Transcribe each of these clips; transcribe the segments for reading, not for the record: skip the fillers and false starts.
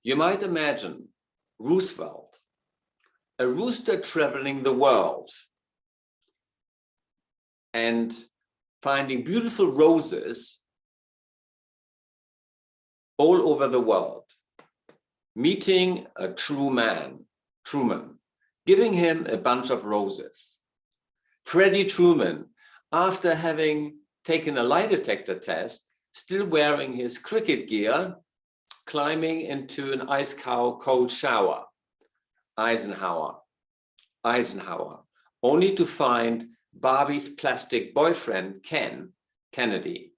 You might imagine Roosevelt, a rooster traveling the world and finding beautiful roses all over the world, meeting a Truman, giving him a bunch of roses. Freddie Truman, after having taken a lie detector test, still wearing his cricket gear, climbing into an ice cold shower. Eisenhower, only to find Barbie's plastic boyfriend, Kennedy,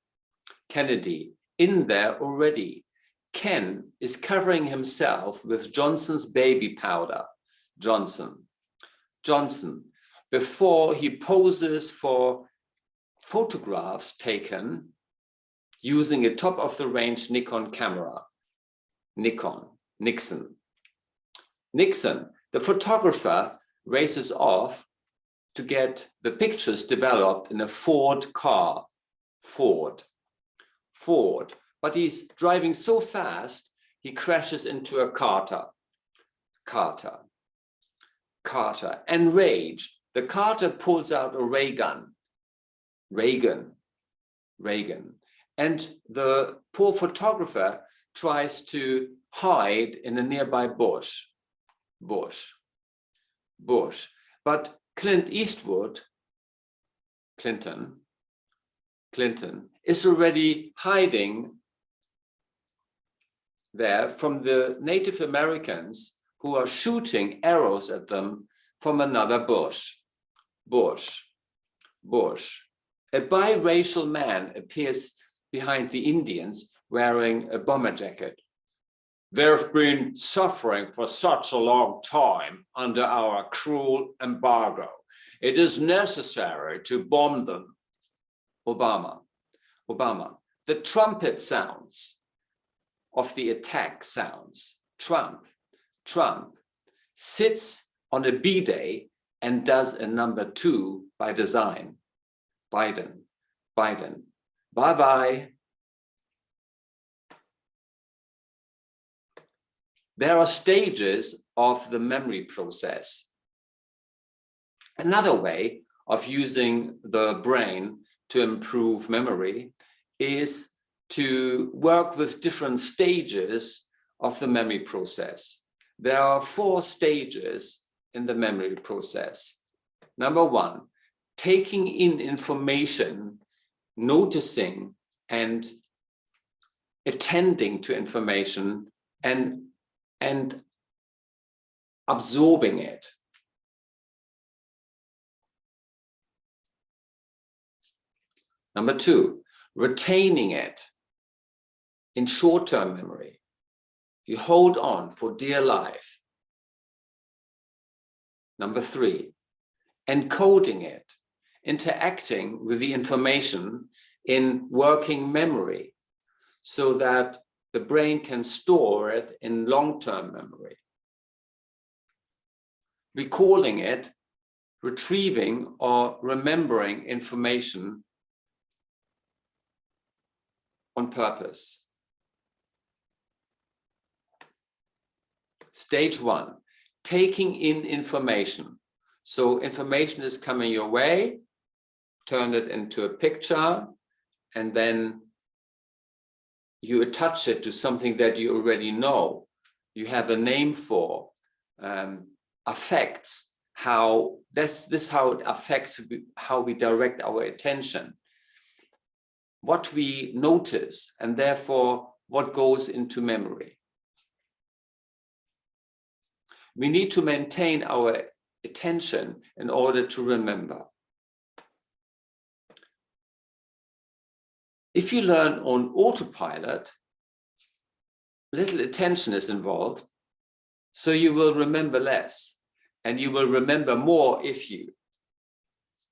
in there already. Ken is covering himself with Johnson's baby powder. Johnson, before he poses for photographs taken using a top-of-the-range Nikon camera. Nixon, the photographer, races off to get the pictures developed in a Ford car. Ford. But he's driving so fast, he crashes into a Carter. Enraged, the Carter pulls out a ray gun. Reagan. And the poor photographer tries to hide in a nearby bush. But Clint Eastwood, Clinton, is already hiding there from the Native Americans who are shooting arrows at them from another bush. A biracial man appears behind the Indians wearing a bomber jacket. They've been suffering for such a long time under our cruel embargo. It is necessary to bomb them. Obama. The trumpet sounds of the attack sounds. Trump sits on a B-Day and does a number 2 by design. Biden. Bye-bye. There are stages of the memory process. Another way of using the brain to improve memory is to work with different stages of the memory process. There are 4 stages in the memory process. Number 1, taking in information, noticing and attending to information and absorbing it. Number 2, retaining it in short-term memory. You hold on for dear life. Number 3, encoding it, interacting with the information in working memory so that the brain can store it in long-term memory. Recalling it, retrieving or remembering information on purpose. Stage 1, taking in information. So information is coming your way, turn it into a picture, and then you attach it to something that you already know. You have a name for, affects, how it affects how we direct our attention, what we notice, and therefore what goes into memory. We need to maintain our attention in order to remember. If you learn on autopilot, little attention is involved, so you will remember less, and you will remember more if you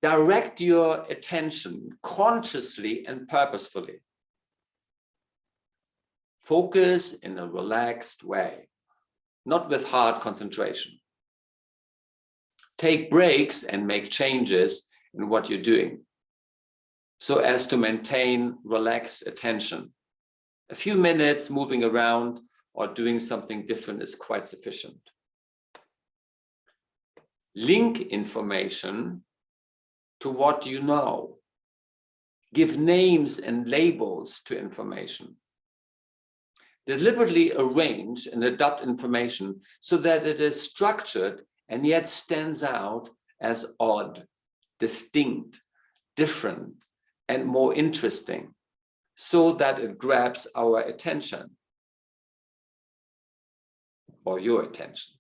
direct your attention consciously and purposefully. Focus in a relaxed way, not with hard concentration. Take breaks and make changes in what you're doing so as to maintain relaxed attention. A few minutes moving around or doing something different is quite sufficient. Link information to what you know. Give names and labels to information. Deliberately arrange and adapt information so that it is structured and yet stands out as odd, distinct, different, and more interesting, so that it grabs our attention or your attention.